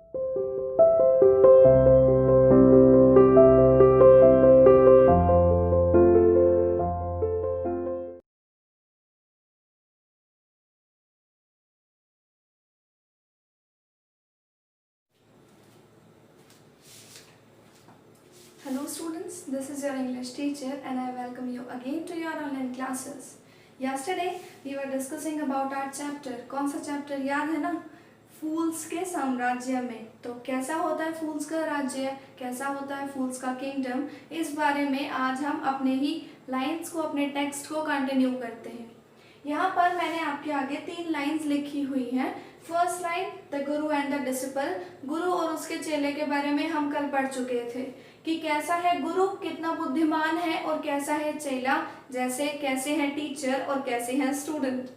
Hello students, this is your English teacher and I welcome you again to your online classes. Yesterday we were discussing about our chapter. कौन सा chapter याद है ना? फूल्स के साम्राज्य में. तो कैसा होता है फूल्स का राज्य, कैसा होता है फूल्स का किंगडम, इस बारे में आज हम अपने ही लाइंस को, अपने टेक्स्ट को कंटिन्यू करते हैं. यहाँ पर मैंने आपके आगे 3 लाइंस लिखी हुई हैं. First line, the Guru and the disciple. गुरु और उसके चेले के बारे में हम कल पढ़ चुके थे कि कैसा है गुरु, कितना बुद्धिमान है, और कैसा है चेला, जैसे कैसे है टीचर और कैसे है स्टूडेंट.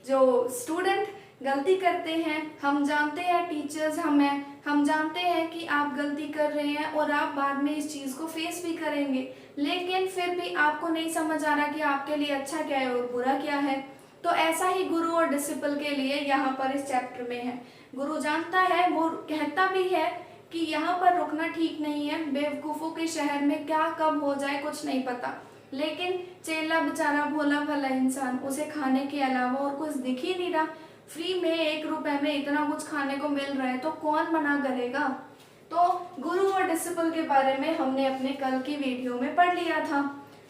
जो स्टूडेंट गलती करते हैं, हम जानते हैं टीचर्स हम जानते हैं कि आप गलती कर रहे हैं और आप बाद में इस चीज़ को फेस भी करेंगे, लेकिन फिर भी आपको नहीं समझ आ रहा कि आपके लिए अच्छा क्या है और बुरा क्या है. तो ऐसा ही गुरु और डिसिपल के लिए यहाँ पर इस चैप्टर में है. गुरु जानता है, वो कहता भी है कि यहाँ पर रुकना ठीक नहीं है, बेवकूफ़ों के शहर में क्या कब हो जाए कुछ नहीं पता. लेकिन चेला बेचारा भोला भला इंसान, उसे खाने के अलावा और कुछ दिख ही नहीं रहा. फ्री में 1 रुपए में इतना कुछ खाने को मिल रहा है तो कौन मना करेगा. तो गुरु और डिसिपल के बारे में हमने अपने कल की वीडियो में पढ़ लिया था.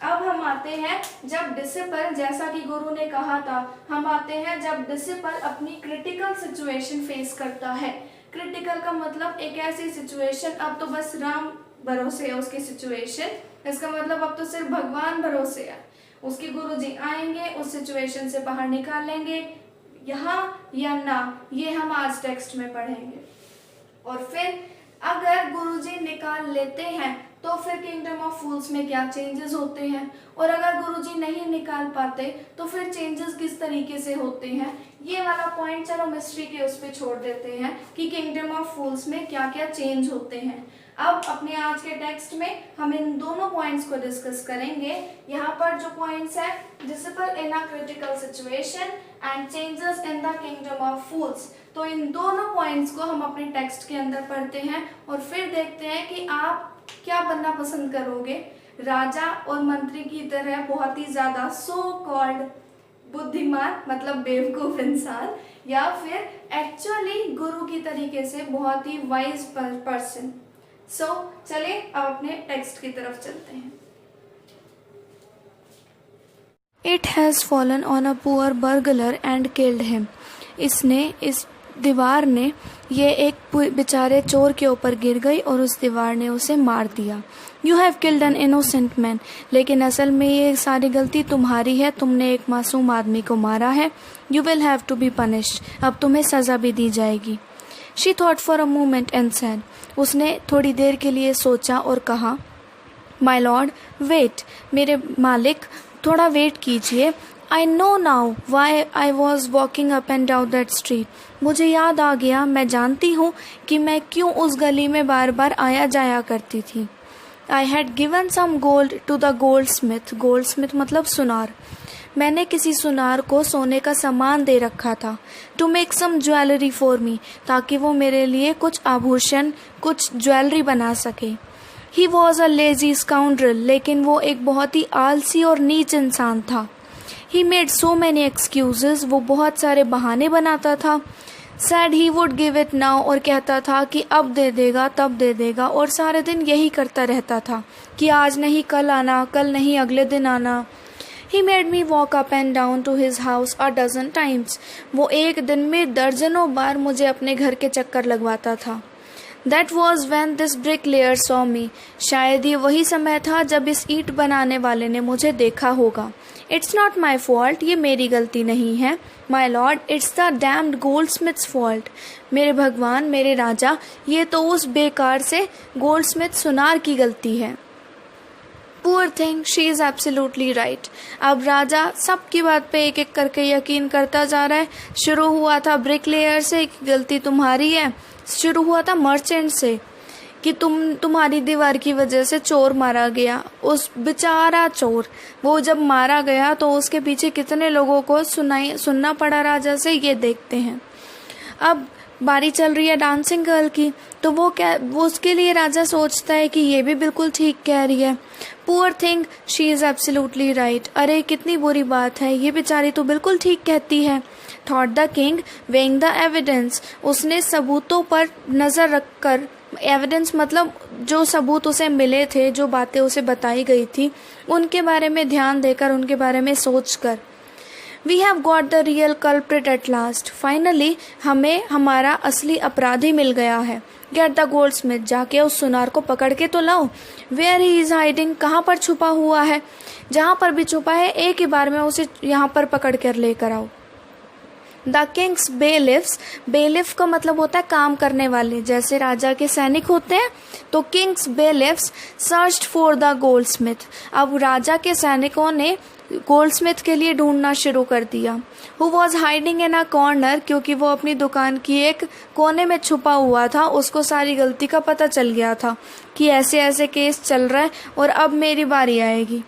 अब हम आते हैं जब डिसिपल, जैसा कि गुरु ने कहा था, हम आते हैं जब डिसिपल अपनी क्रिटिकल सिचुएशन फेस करता है. क्रिटिकल का मतलब एक ऐसी सिचुएशन, अब तो बस राम भरोसे है उसकी सिचुएशन, इसका मतलब अब तो सिर्फ भगवान भरोसे है. उसके गुरुजी आएंगे, उस सिचुएशन से बाहर निकाल लेंगे, यहाँ या ना, ये हम आज टेक्स्ट में पढ़ेंगे. और फिर अगर गुरुजी निकाल लेते हैं तो फिर किंगडम ऑफ फूल्स में क्या चेंजेस होते हैं, और अगर गुरुजी नहीं निकाल पाते तो फिर चेंजेस किस तरीके से होते हैं. ये वाला पॉइंट चलो मिस्ट्री के उस पर छोड़ देते हैं कि किंगडम ऑफ फूल्स में क्या क्या चेंज होते हैं. अब अपने आज के टेक्स्ट में हम इन दोनों पॉइंट्स को डिस्कस करेंगे. यहाँ पर जो पॉइंट्स है, disciple in a critical situation and changes in the kingdom of fools. तो इन दोनों पॉइंट्स को हम अपने टेक्स्ट के अंदर पढ़ते हैं और फिर देखते हैं कि आप क्या बनना पसंद करोगे, राजा और मंत्री की तरह बहुत ही ज्यादा सो कॉल्ड बुद्धिमान मतलब बेवकूफ इंसान, या फिर एक्चुअली गुरु की तरीके से बहुत ही वाइज पर्सन. सो चलिए अब अपने टेक्स्ट की तरफ चलते हैं. It has fallen on a poor burglar and killed him. इस दीवार ने ये एक बेचारे चोर के ऊपर गिर गई और उस दीवार ने उसे मार दिया. You have killed an innocent man. लेकिन असल में ये सारी गलती तुम्हारी है, तुमने एक मासूम आदमी को मारा है. You will have to be punished. अब तुम्हें सजा भी दी जाएगी. She thought for a moment and said. उसने थोड़ी देर के लिए सोचा और कहा, My lord, wait. मेरे मालिक, थोड़ा वेट कीजिए. I know now why I was walking up and down that street. मुझे याद आ गया, मैं जानती हूँ कि मैं क्यों उस गली में बार बार आया जाया करती थी. I had given some gold to the goldsmith. Goldsmith मतलब सुनार. मैंने किसी सुनार को सोने का सामान दे रखा था. To make some jewelry for me. ताकि वो मेरे लिए कुछ आभूषण, कुछ ज्वेलरी बना सके. He was a lazy scoundrel. लेकिन वो एक बहुत ही आलसी और नीच इंसान था. He made so many excuses. वो बहुत सारे बहाने बनाता था. Said he would give it now. और कहता था कि अब दे देगा, तब दे देगा, और सारे दिन यही करता रहता था कि आज नहीं कल आना, कल नहीं अगले दिन आना. He made me walk up and down to his house a dozen times. वो एक दिन में दर्जनों बार मुझे अपने घर के चक्कर लगवाता था. That was when this bricklayer saw me. शायद ये वही समय था जब इस ईंट बनाने वाले ने मुझे देखा होगा. It's not my fault. ये मेरी गलती नहीं है. My lord, it's the damned goldsmith's fault. मेरे भगवान, मेरे राजा, ये तो उस बेकार से गोल्डस्मिथ सुनार की गलती है. Poor thing, she is absolutely right. अब राजा सबकी बात पे एक एक करके यकीन करता जा रहा है. शुरू हुआ था ब्रिकलेयर से कि गलती तुम्हारी है. शुरू हुआ था मर्चेंट से कि तुम्हारी दीवार की वजह से चोर मारा गया. उस बेचारा चोर, वो जब मारा गया तो उसके पीछे कितने लोगों को सुनना पड़ा राजा से, ये देखते हैं. अब बारी चल रही है डांसिंग गर्ल की, तो वो उसके लिए राजा सोचता है कि ये भी बिल्कुल ठीक कह रही है। Poor thing, she is absolutely right. अरे कितनी बुरी बात है, ये बेचारी तो बिल्कुल ठीक कहती है। Thought the king weighing the evidence, उसने सबूतों पर नज़र रखकर, एविडेंस मतलब जो सबूत उसे मिले थे, जो बातें उसे बताई गई थी, उनके बारे में ध्यान देकर, उनके बारे में सोचकर, We have got the real culprit at last. Finally, हमें हमारा असली अपराधी मिल गया है। Get the goldsmith, जाके उस सुनार को पकड़ के तो लाओ। Where he is hiding, कहाँ पर छुपा हुआ है? जहाँ पर भी छुपा है, एक ही बार में उसे यहाँ पर पकड़ कर लेकर आओ। द किंग्स बेलिफ्स, बेलिफ का मतलब होता है काम करने वाले, जैसे राजा के सैनिक होते हैं, तो king's bailiffs searched for the goldsmith. अब राजा के सैनिकों ने गोल्डस्मिथ के लिए ढूंढना शुरू कर दिया। Who was hiding in a corner, क्योंकि वो अपनी दुकान की एक कोने में छुपा हुआ था। उसको सारी गलती का पता चल गया था कि ऐसे ऐसे केस चल रहा है और अब मेरी बारी आएगी।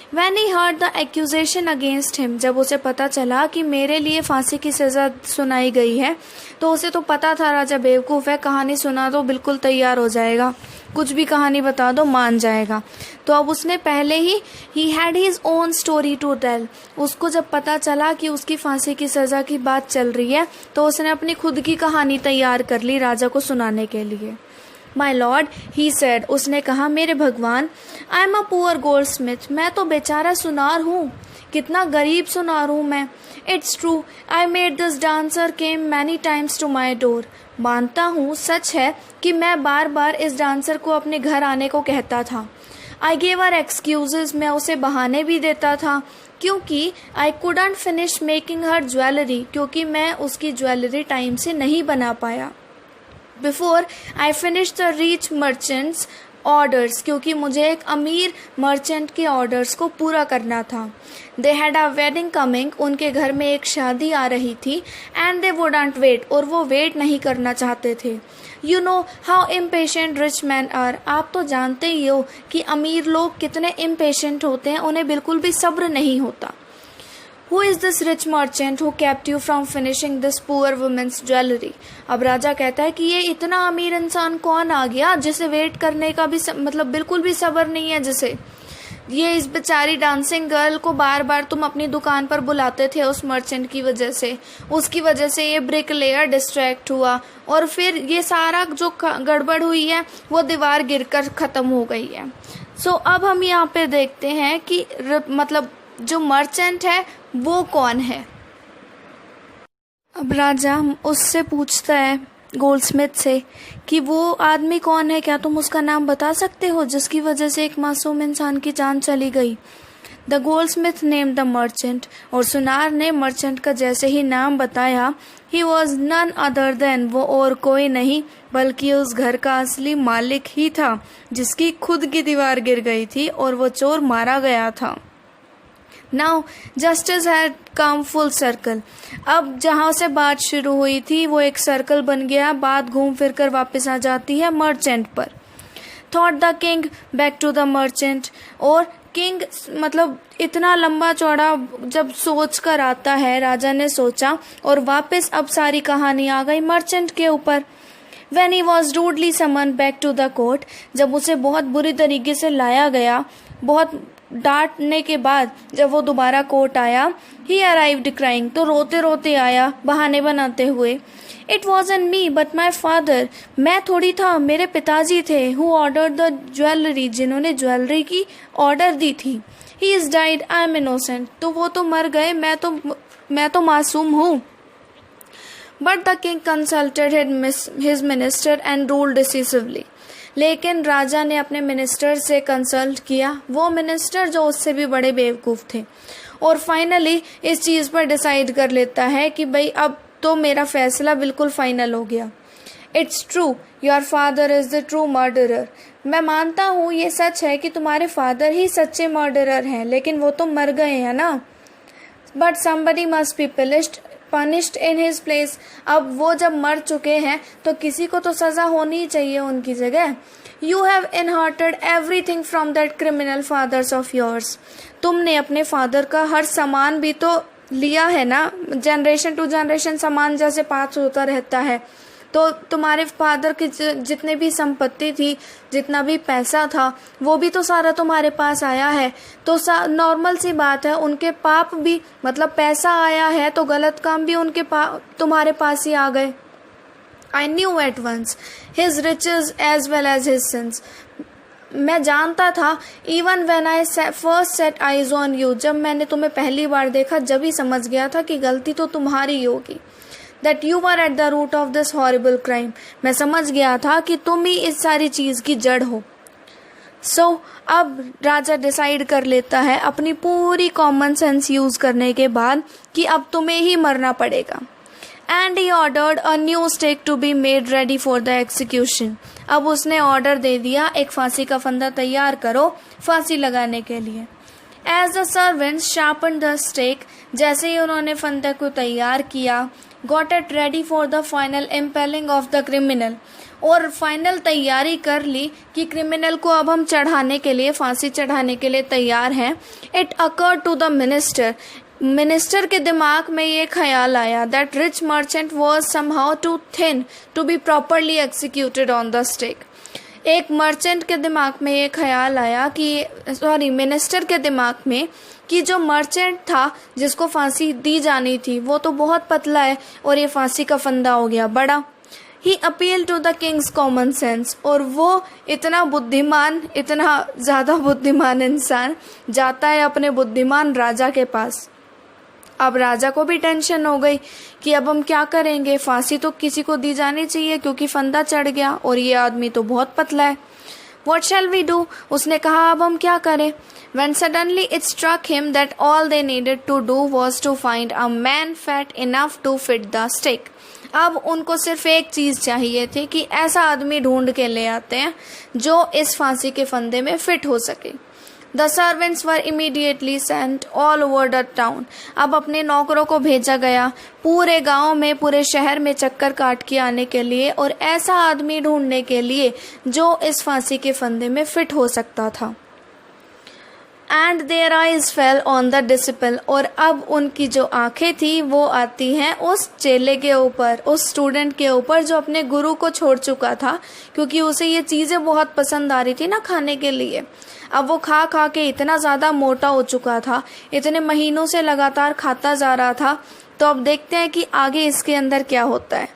When he heard the accusation against him, जब उसे पता चला कि मेरे लिए फांसी की सज़ा सुनाई गई है, तो उसे तो पता था राजा बेवकूफ़ है, कहानी सुना दो बिल्कुल तैयार हो जाएगा, कुछ भी कहानी बता दो मान जाएगा। तो अब उसने पहले ही he had his own story to tell, उसको जब पता चला कि उसकी फांसी की सज़ा की बात चल रही है, तो उसने अपनी खुद की कहानी तैयार कर ली राजा को सुनाने के लिए। माई लॉर्ड, ही सेड, उसने कहा, मेरे भगवान, I am a poor gold Smith, मैं तो बेचारा सुनार हूँ, कितना गरीब सुनार हूँ मैं। It's true, I made this dancer came many times to my door, मानता हूँ, सच है कि मैं बार बार इस डांसर को अपने घर आने को कहता था। आई गेव हर एक्सक्यूजेज, मैं उसे बहाने भी देता था, क्योंकि I couldn't finish making her jewellery, क्योंकि मैं उसकी ज्वेलरी टाइम से नहीं बना पाया। Before I finish the rich merchants orders, क्योंकि मुझे एक अमीर मर्चेंट के ऑर्डर्स को पूरा करना था। They had a wedding coming, उनके घर में एक शादी आ रही थी। एंड दे वुडंट वेट, और वो वेट नहीं करना चाहते थे। You know how impatient rich man are, आप तो जानते ही हो कि अमीर लोग कितने इम्पेशेंट होते हैं, उन्हें बिल्कुल भी सब्र नहीं होता। Who is this rich merchant who kept you from finishing this poor woman's jewelry? अब राजा कहता है कि ये इतना अमीर इंसान कौन आ गया जिसे वेट करने का भी मतलब बिल्कुल भी सब्र नहीं है, जिसे ये इस बेचारी डांसिंग गर्ल को बार बार तुम अपनी दुकान पर बुलाते थे उस मर्चेंट की वजह से, उसकी वजह से ये ब्रिक लेयर डिस्ट्रैक्ट हुआ और फिर ये सारा जो गड़बड़ हुई है वो दीवार गिरकर ख़त्म हो गई है। सो अब हम यहाँ पे देखते हैं कि मतलब जो मर्चेंट है वो कौन है। अब राजा उससे पूछता है गोल्डस्मिथ से कि वो आदमी कौन है, क्या तुम उसका नाम बता सकते हो जिसकी वजह से एक मासूम इंसान की जान चली गई। The goldsmith name the merchant, और सुनार ने मर्चेंट का जैसे ही नाम बताया, he was none other than, वो और कोई नहीं बल्कि उस घर का असली मालिक ही था जिसकी खुद की दीवार गिर गई थी और वो चोर मारा गया था। Now justice had come full circle, अब जहाँ से बात शुरू हुई थी वो एक सर्कल बन गया, बात घूम फिर कर वापस आ जाती है मर्चेंट पर। Thought the king back to the merchant, और किंग मतलब इतना लंबा चौड़ा जब सोच कर आता है, राजा ने सोचा और वापस अब सारी कहानी आ गई मर्चेंट के ऊपर। When he was rudely summoned back to the court, जब उसे बहुत बुरी तरीके से लाया गया, बहुत डांटने के बाद जब वो दोबारा कोर्ट आया, he arrived crying, तो रोते रोते आया बहाने बनाते हुए। It wasn't me but my father, मैं थोड़ी था, मेरे पिताजी थे। Who ordered the jewelry, जिन्होंने ज्वेलरी की ऑर्डर दी थी। He is died, I am innocent, तो वो तो मर गए, मैं तो मासूम हूँ। But the king consulted his minister and ruled decisively, लेकिन राजा ने अपने मिनिस्टर से कंसल्ट किया, वो मिनिस्टर जो उससे भी बड़े बेवकूफ़ थे, और फाइनली इस चीज़ पर डिसाइड कर लेता है कि भाई अब तो मेरा फैसला बिल्कुल फाइनल हो गया। It's true, your father is the true murderer, मैं मानता हूँ ये सच है कि तुम्हारे फादर ही सच्चे मर्डरर हैं, लेकिन वो तो मर गए हैं ना। But somebody must be punished in his place, अब वो जब मर चुके हैं तो किसी को तो सज़ा होनी चाहिए उनकी जगह। You have inherited everything from that criminal fathers of yours, तुमने अपने फादर का हर सामान भी तो लिया है ना, जनरेशन टू जनरेशन सामान जैसे पास होता रहता है, तो तुम्हारे फादर की जितने भी संपत्ति थी, जितना भी पैसा था, वो भी तो सारा तुम्हारे पास आया है। तो नॉर्मल सी बात है, उनके पाप भी, मतलब पैसा आया है तो गलत काम भी तुम्हारे पास ही आ गए। I knew at once his riches as well as his sins. मैं जानता था, even when I first set eyes on you, जब मैंने तुम्हें पहली बार देखा, जब ही समझ गया था कि गलती तो तुम्हारी ही होगी। That you were at the root of this horrible crime. मैं समझ गया था कि तुम ही इस सारी चीज़ की जड़ हो। So, अब राजा डिसाइड कर लेता है अपनी पूरी कॉमन सेंस यूज़ करने के बाद कि अब तुम्हें ही मरना पड़ेगा। And he ordered a new stake to be made ready for the execution. अब उसने ऑर्डर दे दिया, एक फांसी का फंदा तैयार करो फांसी लगाने के लिए। As the servants sharpened the stake, जैसे ही उन्होंने फंदे को तैयार किया, got it ready for the final impaling of the criminal, और फाइनल तैयारी कर ली कि क्रिमिनल को अब हम चढ़ाने के लिए, फांसी चढ़ाने के लिए तैयार हैं। It occurred to the minister के दिमाग में ये ख्याल आया that rich merchant was somehow too thin to be properly executed on the stake. एक मर्चेंट के दिमाग में ये ख्याल आया कि मिनिस्टर के दिमाग में कि जो मर्चेंट था जिसको फांसी दी जानी थी वो तो बहुत पतला है और ये फांसी का फंदा हो गया बड़ा। ही appeal to the king's common sense, और वो इतना बुद्धिमान, इतना ज़्यादा बुद्धिमान इंसान जाता है अपने बुद्धिमान राजा के पास। अब राजा को भी टेंशन हो गई कि अब हम क्या करेंगे, फांसी तो किसी को दी जानी चाहिए क्योंकि फंदा चढ़ गया और ये आदमी तो बहुत पतला है। What shall we do? उसने कहा अब हम क्या करें। When suddenly it struck him that all they needed to do was to find a man fat enough to fit the stake. अब उनको सिर्फ एक चीज़ चाहिए थी कि ऐसा आदमी ढूंढ के ले आते हैं जो इस फांसी के फंदे में फिट हो सके। The servants were immediately sent all over the town. अब अपने नौकरों को भेजा गया पूरे गांव में, पूरे शहर में चक्कर काट के आने के लिए और ऐसा आदमी ढूंढने के लिए जो इस फांसी के फंदे में फिट हो सकता था। And their eyes fell on the disciple. और अब उनकी जो आंखें थी वो आती हैं उस चेले के ऊपर, उस स्टूडेंट के ऊपर जो अपने गुरु को छोड़ चुका था, क्योंकि उसे ये चीज़ें बहुत पसंद आ रही थी ना खाने के लिए। अब वो खा खा के इतना ज़्यादा मोटा हो चुका था, इतने महीनों से लगातार खाता जा रहा था। तो अब देखते हैं कि आगे इसके अंदर क्या होता है।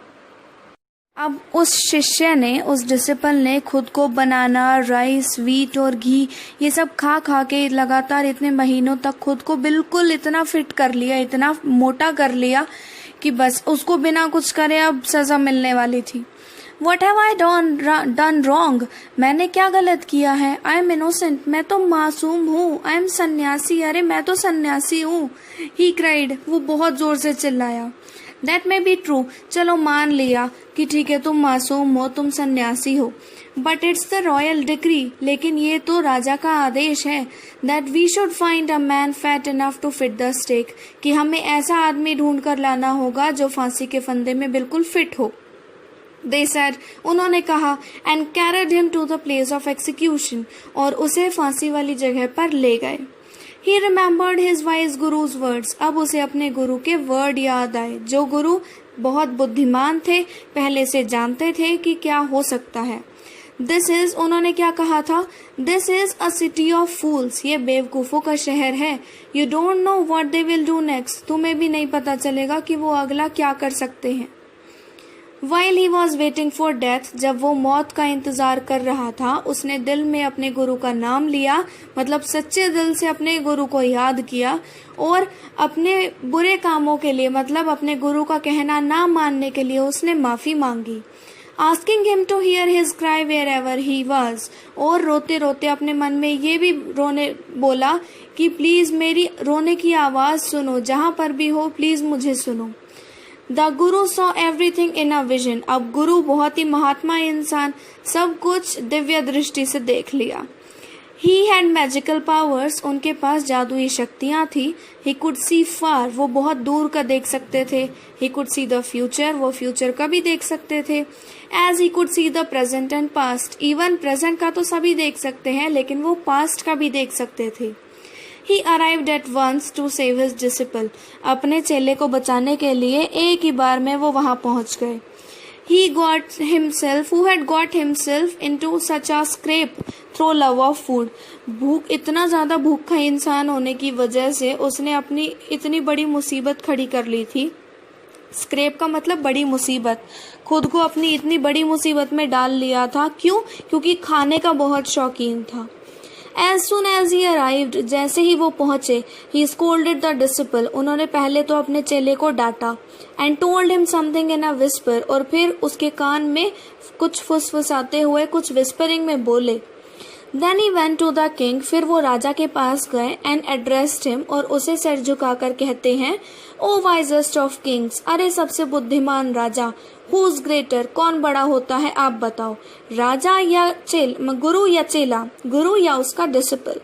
अब उस शिष्य ने, उस डिसिपल ने खुद को बनाना, राइस, वीट और घी ये सब खा खा के लगातार इतने महीनों तक खुद को बिल्कुल इतना फिट कर लिया, इतना मोटा कर लिया कि बस उसको बिना कुछ करे अब सज़ा मिलने वाली थी। What have I done wrong? मैंने क्या गलत किया है? I am innocent. मैं तो मासूम हूँ। I am सन्यासी। अरे मैं तो सन्यासी हूँ। He cried. वो बहुत जोर से चिल्लाया। That may be true. चलो मान लिया कि ठीक है तुम मासूम हो, तुम सन्यासी हो। But it's the royal decree. लेकिन ये तो राजा का आदेश है that we should find a man fat enough to fit the stake. कि हमें ऐसा आदमी ढूंढ कर लाना होगा जो फांसी के फंदे में बिल्कुल फिट हो। They said, उन्होंने कहा, and carried him to the place of execution, और उसे फांसी वाली जगह पर ले गए। He remembered his wise guru's words. अब उसे अपने गुरु के वर्ड याद आए, जो गुरु बहुत बुद्धिमान थे, पहले से जानते थे कि क्या हो सकता है। This is, उन्होंने क्या कहा था? This is a city of fools. ये बेवकूफ़ों का शहर है। You don't know what they will do next. तुम्हें भी नहीं पता चलेगा कि वो अगला क्या कर सकते हैं। While he was waiting for death, जब वो मौत का इंतज़ार कर रहा था, उसने दिल में अपने गुरु का नाम लिया, मतलब सच्चे दिल से अपने गुरु को याद किया और अपने बुरे कामों के लिए, मतलब अपने गुरु का कहना ना मानने के लिए उसने माफ़ी मांगी। Asking him to hear his cry wherever he was, और रोते रोते अपने मन में ये भी रोने बोला कि प्लीज़ मेरी रोने की आवाज़ सुनो, जहाँ पर भी हो प्लीज़ मुझे सुनो। The Guru saw everything in a vision. अब गुरु बहुत ही महात्मा इंसान सब कुछ दिव्य दृष्टि से देख लिया। ही हैड मैजिकल पावर्स, उनके पास जादुई शक्तियाँ थी। ही कुड सी फार, वो बहुत दूर का देख सकते थे। He could see the future, वो फ्यूचर का भी देख सकते थे। As he could see the present and past, even present का तो सभी देख सकते हैं लेकिन वो पास्ट का भी देख सकते थे। He arrived at once to save his disciple. अपने चेले को बचाने के लिए एक ही बार में वो वहाँ पहुँच गए। who had got himself into such a scrape through love of food. इतना ज़्यादा भूखा इंसान होने की वजह से उसने अपनी इतनी बड़ी मुसीबत खड़ी कर ली थी. स्क्रेप का मतलब बड़ी मुसीबत. खुद को अपनी इतनी बड़ी मुसीबत में डाल लिया था. क्यों? क्योंकि खाने का बहुत शौकीन था. As soon as he arrived, जैसे ही वो पहुंचे, he scolded the disciple. उन्होंने पहले तो अपने चेले को डांटा. And told him something in a whisper. और फिर उसके कान में कुछ फुसफुसाते हुए कुछ whispering में बोले. Then he went to the king. फिर वो राजा के पास गए and addressed him. और उसे सिर झुकाकर कहते हैं, O wisest of kings, अरे सबसे बुद्धिमान राजा, Who's greater, कौन बड़ा होता है आप बताओ, राजा या गुरु या चेला, गुरु या उसका disciple.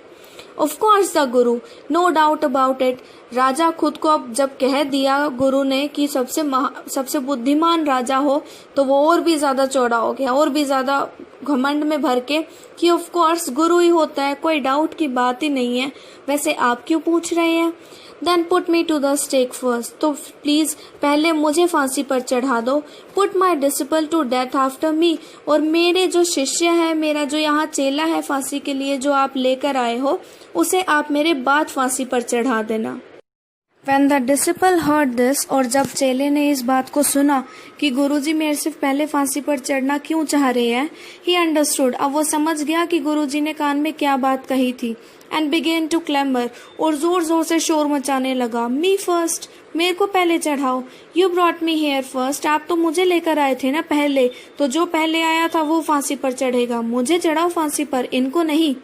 Of course the Guru, no doubt about it. राजा खुद को अब जब कह दिया गुरु ने कि सबसे बुद्धिमान राजा हो, तो वो और भी ज्यादा चौड़ा हो गया, और भी ज्यादा घमंड में भर के कि ऑफ कोर्स गुरु ही होता है, कोई डाउट की बात ही नहीं है. वैसे आप क्यों पूछ रहे हैं? Then put me to the stake first. तो प्लीज पहले मुझे फांसी पर चढ़ा दो. Put my disciple to death after me. और मेरे जो शिष्य है, मेरा जो यहाँ चेला है फांसी के लिए जो आप लेकर आए हो, उसे आप मेरे बाद फांसी पर चढ़ा देना. When the disciple heard this, और जब चेले ने इस बात को सुना कि गुरुजी मेरे से पहले फांसी पर चढ़ना क्यों चाह रहे हैं, he understood. अब वो समझ गया कि गुरुजी ने कान में क्या बात कही थी. And began to clamor. और जोर जोर से शोर मचाने लगा. Me first. मेरे को पहले चढ़ाओ. You brought me here first. आप तो मुझे लेकर आए थे ना पहले, तो जो पहले आया था वो फांसी पर चढ़ेगा. मुझे चढ़ाओ फांसी पर, इनको नहीं.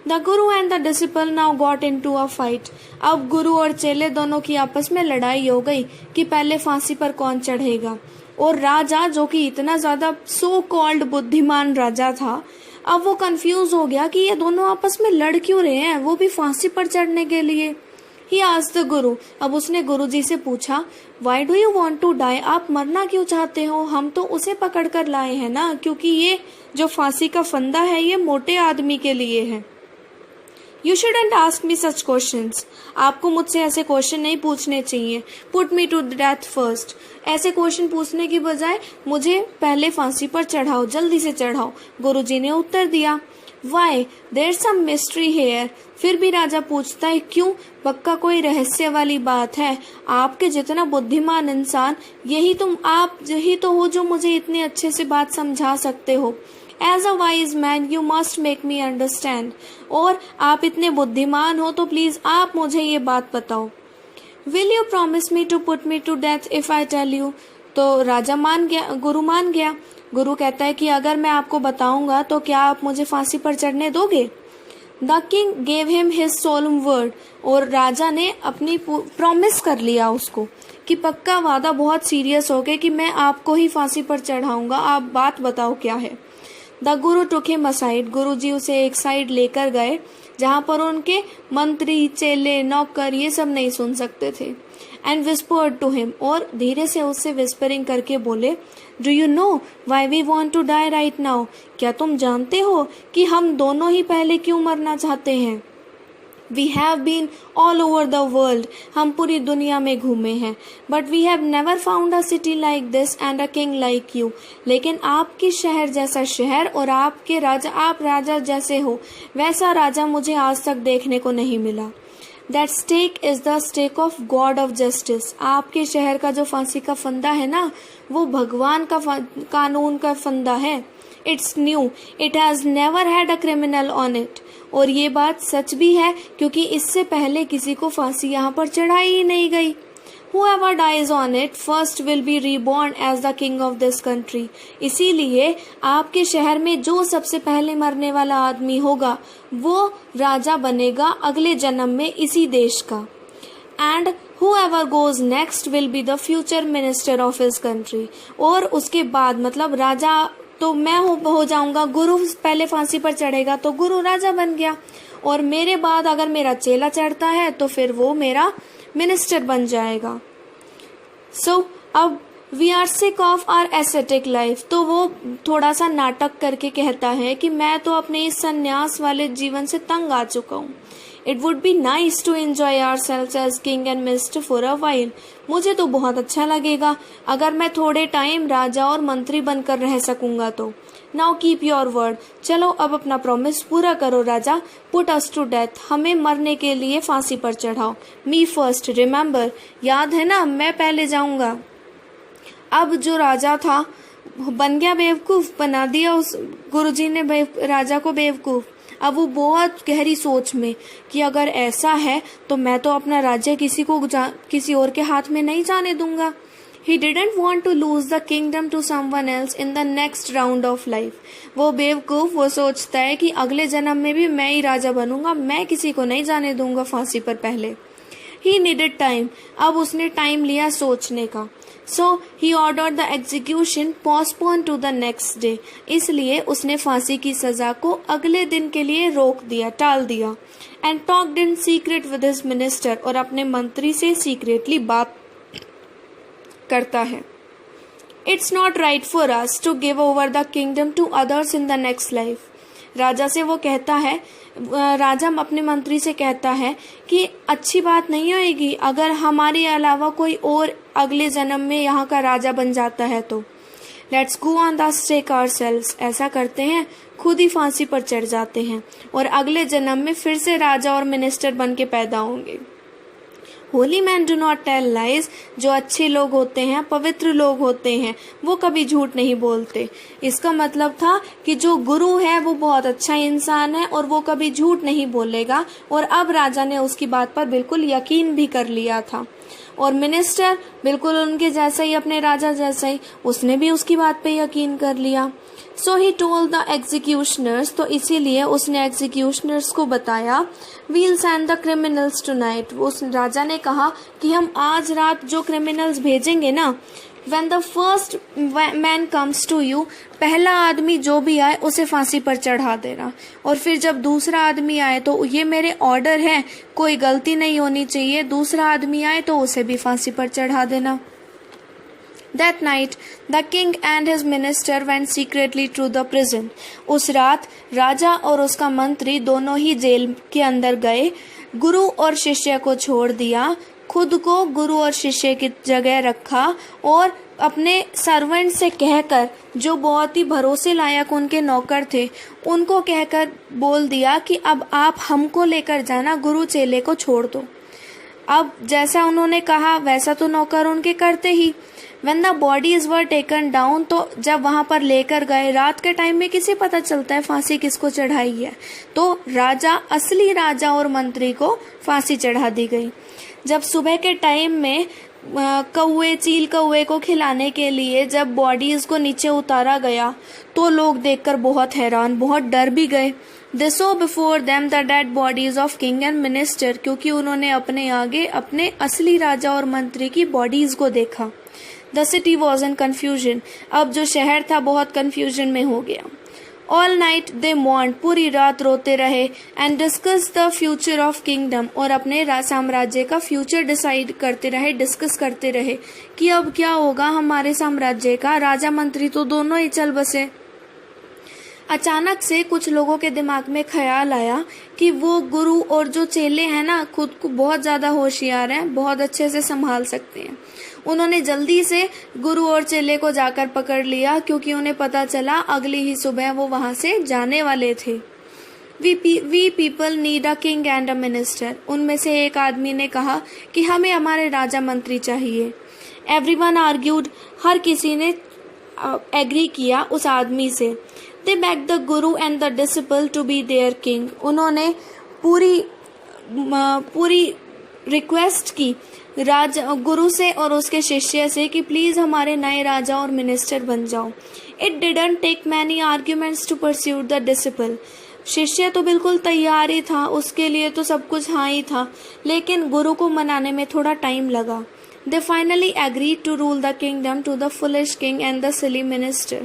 The guru and the disciple now got into a fight. अब गुरु और चेले दोनों की आपस में लड़ाई हो गई कि पहले फांसी पर कौन चढ़ेगा. और राजा जो कि इतना ज्यादा सो कॉल्ड बुद्धिमान राजा था, अब वो कंफ्यूज हो गया कि ये दोनों आपस में लड़ क्यों रहे हैं, वो भी फांसी पर चढ़ने के लिए. He asked the गुरु. अब उसने गुरुजी से पूछा, Why do you want to die? आप मरना क्यों चाहते हो? हम तो उसे पकड़ कर लाए हैं ना, क्योंकि ये जो फांसी का फंदा है ये मोटे आदमी के लिए है. You shouldn't ask me such questions. आपको मुझसे ऐसे क्वेश्चन नहीं पूछने चाहिए. Put me to death first. ऐसे क्वेश्चन पूछने की बजाय मुझे पहले फांसी पर चढ़ाओ, जल्दी से चढ़ाओ. गुरुजी ने उत्तर दिया. Why? There's some mystery here. फिर भी राजा पूछता है, क्यों? पक्का कोई रहस्य वाली बात है. आपके जितना बुद्धिमान इंसान आप यही तो हो जो मुझे इतने अच्छे से बात समझा सकते हो. As a wise man, you must make me understand. और आप इतने बुद्धिमान हो तो प्लीज आप मुझे ये बात बताओ. Will you promise me to put me to death if I tell you? तो राजा मान गया, गुरु मान गया. गुरु कहता है कि अगर मैं आपको बताऊंगा तो क्या आप मुझे फांसी पर चढ़ने दोगे? The king gave him his solemn word. और राजा ने अपनी प्रॉमिस कर लिया उसको कि पक्का वादा बहुत सीरियस हो गया कि मैं आपको ही फांसी पर चढ़ाऊंगा, आप बात बताओ क्या है. The Guru took him aside. गुरु जी उसे एक साइड लेकर गए जहाँ पर उनके मंत्री, चेले, नौकर ये सब नहीं सुन सकते थे. And whispered to him. और धीरे से उससे whispering करके बोले, Do you know why we want to die right now? क्या तुम जानते हो कि हम दोनों ही पहले क्यों मरना चाहते हैं? We have been all over the world. हम पूरी दुनिया में घूमे हैं. But we have never found a city like this and a king like you. लेकिन आपके शहर जैसा शहर और आप राजा जैसे हो, वैसा राजा मुझे आज तक देखने को नहीं मिला. That stake is the stake of God of justice. आपके शहर का जो फांसी का फंदा है ना, वो भगवान का कानून का फंदा है. It's new. It has never had a criminal on it. और ये बात सच भी है क्योंकि इससे पहले किसी को फांसी यहाँ पर चढ़ाई ही नहीं गई. Whoever dies on it first will be reborn as the king of this country. इसीलिए आपके शहर में जो सबसे पहले मरने वाला आदमी होगा वो राजा बनेगा अगले जन्म में इसी देश का. And whoever goes next will be the future minister of his country. और उसके बाद मतलब राजा तो मैं हो जाऊंगा. गुरु पहले फांसी पर चढ़ेगा तो गुरु राजा बन गया, और मेरे बाद अगर मेरा चेला चढ़ता है तो फिर वो मेरा मिनिस्टर बन जाएगा. अब we are sick of our ascetic life. तो वो थोड़ा सा नाटक करके कहता है कि मैं तो अपने इस संन्यास वाले जीवन से तंग आ चुका हूँ. It would be nice to enjoy ourselves as king and minister for a while. मुझे तो बहुत अच्छा लगेगा अगर मैं थोड़े टाइम राजा और मंत्री बनकर रह सकूंगा तो। Now keep your word. चलो अब अपना प्रॉमिस पूरा करो राजा। Put us to death. हमें मरने के लिए फांसी पर चढ़ाओ। Me first remember. याद है ना, मैं पहले जाऊंगा। अब जो राजा था बन गया बेवकूफ, बना दिया उस गुरुजी ने राजा को बेवकूफ। अब वो बहुत गहरी सोच में कि अगर ऐसा है तो मैं तो अपना राज्य किसी और के हाथ में नहीं जाने दूंगा। He didn't want to lose the kingdom to someone else in the next round of life. वो बेवकूफ वो सोचता है कि अगले जन्म में भी मैं ही राजा बनूंगा, मैं किसी को नहीं जाने दूंगा फांसी पर पहले। He needed time. अब उसने टाइम लिया सोचने का। So he ordered the execution postponed to the next day. इसलिए उसने फांसी की सजा को अगले दिन के लिए रोक दिया, टाल दिया। And talked in secret with his minister. और अपने मंत्री से सीक्रेटली बात करता है। It's not right for us to give over the kingdom to others in the next life. राजा से वो कहता है, राजा अपने मंत्री से कहता है कि अच्छी बात नहीं होगी अगर हमारे अलावा कोई और अगले जन्म में यहाँ का राजा बन जाता है तो। Let's go on the stake ourselves. ऐसा करते हैं, खुद ही फांसी पर चढ़ जाते हैं और अगले जन्म में फिर से राजा और मिनिस्टर बन के पैदा होंगे। Holy man do not tell lies. जो अच्छे लोग होते हैं, पवित्र लोग होते हैं, वो कभी झूठ नहीं बोलते। इसका मतलब था कि जो गुरु है वो बहुत अच्छा इंसान है और वो कभी झूठ नहीं बोलेगा। और अब राजा ने उसकी बात पर बिल्कुल यकीन भी कर लिया था। और मिनिस्टर बिल्कुल उनके जैसा ही, अपने राजा जैसा ही, उसने भी उसकी बात पे यकीन कर लिया। So he told the executioners. तो इसीलिए उसने एग्जीक्यूशनर्स को बताया, we'll send the criminals tonight. उस राजा ने कहा कि हम आज रात जो क्रिमिनल्स भेजेंगे ना, When the first man comes to you, पहला आदमी जो भी आए उसे फांसी पर चढ़ा देना। और फिर जब दूसरा आदमी आए तो ये मेरे ऑर्डर है, कोई गलती नहीं होनी चाहिए, दूसरा आदमी आए तो उसे भी फांसी पर चढ़ा देना। That night, the king and his minister went secretly to the prison. उस रात राजा और उसका मंत्री दोनों ही जेल के अंदर गए। गुरु और शिष्य को छोड़ दिया, खुद को गुरु और शिष्य की जगह रखा और अपने सर्वेंट से कहकर, जो बहुत ही भरोसे लायक उनके नौकर थे, उनको कहकर बोल दिया कि अब आप हमको लेकर जाना, गुरु चेले को छोड़ दो। अब जैसा उन्होंने कहा वैसा तो नौकर उनके करते ही। When the bodies were taken down, तो जब वहां पर लेकर गए, रात के टाइम में किसे पता चलता है फांसी किसको चढ़ाई है, तो राजा, असली राजा और मंत्री को फांसी चढ़ा दी गई। जब सुबह के टाइम में चील कौवे को खिलाने के लिए जब बॉडीज को नीचे उतारा गया तो लोग देखकर बहुत हैरान, बहुत डर भी गए। They saw before them the dead bodies of king and minister, क्योंकि उन्होंने अपने आगे अपने असली राजा और मंत्री की बॉडीज को देखा। The city was in confusion. अब जो शहर था बहुत कंफ्यूजन में हो गया। All night they mourned. पूरी रात रोते रहे। And discussed the future of kingdom. और अपने साम्राज्य का फ्यूचर डिसाइड करते रहे, डिस्कस करते रहे कि अब क्या होगा हमारे साम्राज्य का। राजा मंत्री तो दोनों ही चल बसे। अचानक से कुछ लोगों के दिमाग में ख्याल आया कि वो गुरु और जो चेले हैं ना, खुद को बहुत ज्यादा होशियार हैं, बहुत अच्छे से संभाल सकते हैं। उन्होंने जल्दी से गुरु और चेले को जाकर पकड़ लिया, क्योंकि उन्हें पता चला अगली ही सुबह वो वहां से जाने वाले थे। We people need a king and a minister. उनमें से एक आदमी ने कहा कि हमें हमारे राजा मंत्री चाहिए। Everyone argued. हर किसी ने एग्री किया उस आदमी से। They begged the guru and the disciple to be their king. उन्होंने पूरी रिक्वेस्ट की राजा, गुरु से और उसके शिष्य से कि प्लीज हमारे नए राजा और मिनिस्टर बन जाओ। It didn't take many arguments to pursue the disciple. शिष्य तो बिल्कुल तैयार ही था, उसके लिए तो सब कुछ हाँ ही था, लेकिन गुरु को मनाने में थोड़ा टाइम लगा। They finally agreed to rule the kingdom to the foolish king and the silly minister.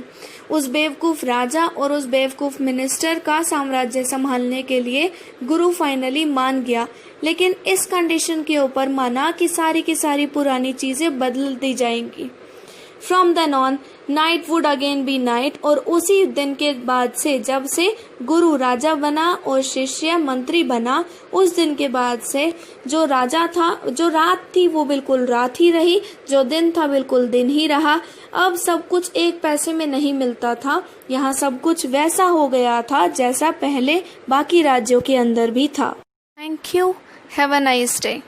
उस बेवकूफ राजा और उस बेवकूफ मिनिस्टर का साम्राज्य संभालने के लिए गुरु फाइनली मान गया, लेकिन इस कंडीशन के ऊपर माना कि सारी की सारी पुरानी चीजें बदल दी जाएंगी। From then on night would again be night, और उसी दिन के बाद से, जब से गुरु राजा बना और शिष्य मंत्री बना, उस दिन के बाद से जो राजा था, जो रात थी वो बिल्कुल रात ही रही, जो दिन था बिल्कुल दिन ही रहा। अब सब कुछ एक पैसे में नहीं मिलता था, यहाँ सब कुछ वैसा हो गया था जैसा पहले बाकी राज्यों के अंदर भी था। Thank you, have a nice day.